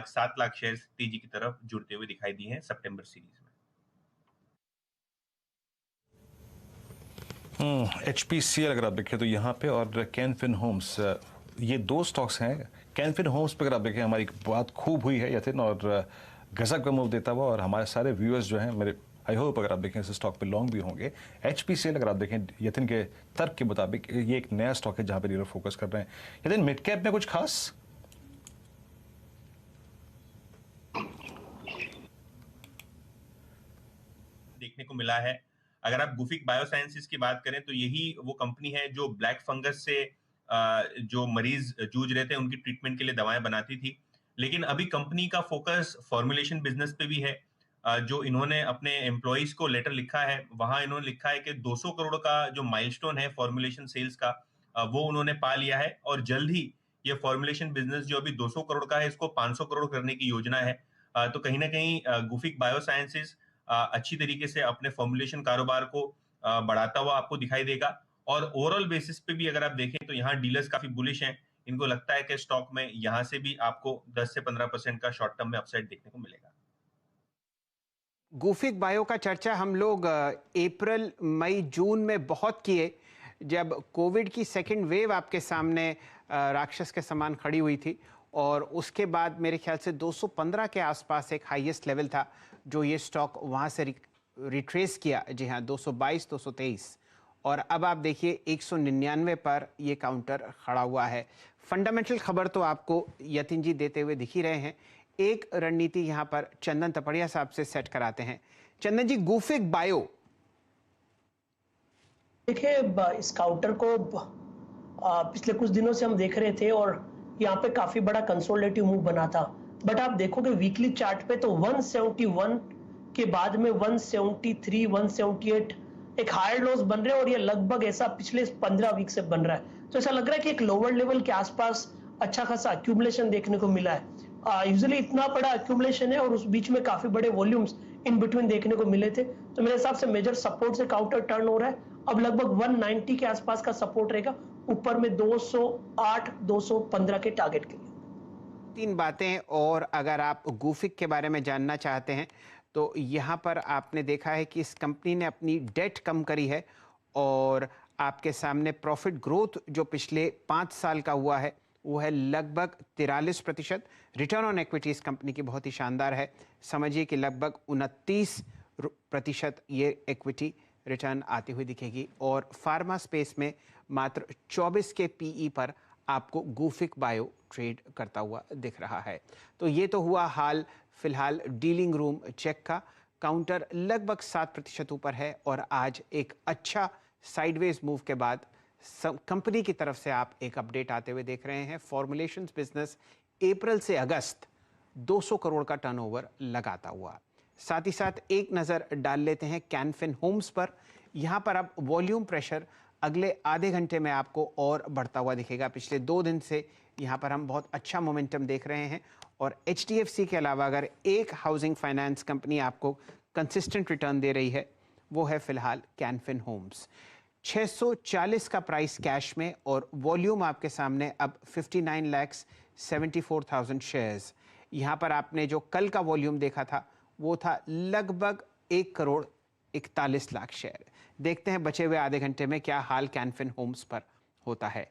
आज 7 लाख शेयर तेजी की तरफ जुड़ते हुए दिखाई दिए हैं सितंबर सीरीज में। HPCL अगर आप देखें तो यहाँ पे और कैनफिन होम्स, ये दो स्टॉक्स हैं। कैनफिन होम्स पे अगर आप देखें हमारी बात खूब हुई है यतिन, और गजब का मूव देता हुआ, और हमारे सारे व्यूअर्स जो हैं मेरे, आई होप अगर आप देखें इस स्टॉक पे लॉन्ग भी होंगे। HPCL अगर आप देखें यतिन के तर्क के मुताबिक ये एक नया स्टॉक है जहाँ पे डीलर फोकस कर रहे हैं। यतिन, मिड कैप में कुछ खास? देखने को मिला है। अगर आप गुफिक बायोसाइंसेस की बात करें तो यही वो कंपनी है जो ब्लैक फंगस से जो मरीज जूझ रहे थे उनकी ट्रीटमेंट के लिए दवाएं बनाती थी। लेकिन अभी कंपनी का फोकस फॉर्मुलेशन बिजनेस पे भी है। जो इन्होंने अपने एम्प्लॉइज को लेटर लिखा है, वहां इन्होंने लिखा है कि 200 करोड़ का जो माइलस्टोन है फॉर्मुलेशन सेल्स का, वो उन्होंने पा लिया है, और जल्द ही ये फॉर्मुलेशन बिजनेस जो अभी 200 करोड़ का है इसको 500 करोड़ करने की योजना है। तो कहीं ना कहीं गुफिक बायोसाइंसेस अच्छी तरीके से अपने फॉर्मुलेशन कारोबार को बढ़ाता हुआ आपको दिखाई देगा। और ओवरऑल बेसिस पे भी अगर आप देखें तो यहाँ डीलर्स काफी बुलिश हैं। इनको लगता है कि स्टॉक में यहाँ से भी आपको 10 से 15% का शॉर्ट टर्म में अपसाइड देखने को मिलेगा। गुफिक बायो का चर्चा हम लोग अप्रैल मई जून में बहुत किए, जब कोविड की सेकेंड वेव आपके सामने राक्षस के समान खड़ी हुई थी, और उसके बाद मेरे ख्याल से 215 के आसपास एक हाईएस्ट लेवल था जो ये स्टॉक वहाँ से रिट्रेस किया। जी हाँ, 222 223, और अब आप देखिए 199 पर ये काउंटर खड़ा हुआ है। फंडामेंटल खबर तो आपको यतिन जी देते हुए दिख ही रहे हैं। एक रणनीति यहाँ पर चंदन तपड़िया साहब से सेट कराते हैं। चंदन जी, गुफिक बायो। देखिए, इस काउंटर को पिछले कुछ दिनों से हम देख रहे थे और यहाँ पे काफी बड़ा कंसोलिडेटिव मूव बना था। बट आप देखोगे वीकली चार्ट पे तो 171 के बाद में 173, 178 एक हायर लोज बन रहे हैं, और ये लगभग ऐसा पिछले 15 वीक से बन रहा है। तो ऐसा लग रहा है कि एक लोअर लेवल के आसपास अच्छा खासा अक्यूमुलेशन देखने को मिला है। यूजुअली इतना बड़ा अक्यूमुलेशन है और उस बीच में काफी बड़े वॉल्यूम्स इन बिटवीन देखने को मिले थे। तो मेरे हिसाब से मेजर सपोर्ट से काउंटर टर्न हो रहा है। अब लगभग 190 के आसपास का सपोर्ट रहेगा, ऊपर में 208 215 के टारगेट के लिए। तीन बातें, और अगर आप गुफिक के बारे में जानना चाहते हैं तो यहाँ पर आपने देखा है कि इस कंपनी ने अपनी डेट कम करी है, और आपके सामने प्रॉफिट ग्रोथ जो पिछले 5 साल का हुआ है वो है लगभग 43%। रिटर्न ऑन इक्विटी इस कंपनी की बहुत ही शानदार है। समझिए कि लगभग 29% ये इक्विटी रिटर्न आती हुई दिखेगी, और फार्मा स्पेस में मात्र 24 के पीई पर आपको गुफिक बायो ट्रेड करता हुआ दिख रहा है। तो ये तो हुआ हाल फिलहाल डीलिंग रूम चेक का। काउंटर लगभग 7% ऊपर है, और आज एक अच्छा साइडवेज मूव के बाद कंपनी की तरफ से आप एक अपडेट आते हुए देख रहे हैं। फॉर्मुलेशंस बिजनेस अप्रैल से अगस्त 200 करोड़ का टर्नओवर लगाता हुआ। साथ ही साथ एक नज़र डाल लेते हैं कैनफिन होम्स पर। यहाँ पर अब वॉल्यूम प्रेशर अगले आधे घंटे में आपको और बढ़ता हुआ दिखेगा। पिछले 2 दिन से यहाँ पर हम बहुत अच्छा मोमेंटम देख रहे हैं, और HDFC के अलावा अगर एक हाउसिंग फाइनेंस कंपनी आपको कंसिस्टेंट रिटर्न दे रही है वो है फिलहाल कैनफिन होम्स। 640 का प्राइस कैश में, और वॉल्यूम आपके सामने अब 59,74,000 शेयर्स। यहाँ पर आपने जो कल का वॉल्यूम देखा था वो था लगभग 1 करोड़ 41 लाख शेयर। देखते हैं बचे हुए आधे घंटे में क्या हाल कैनफिन होम्स पर होता है।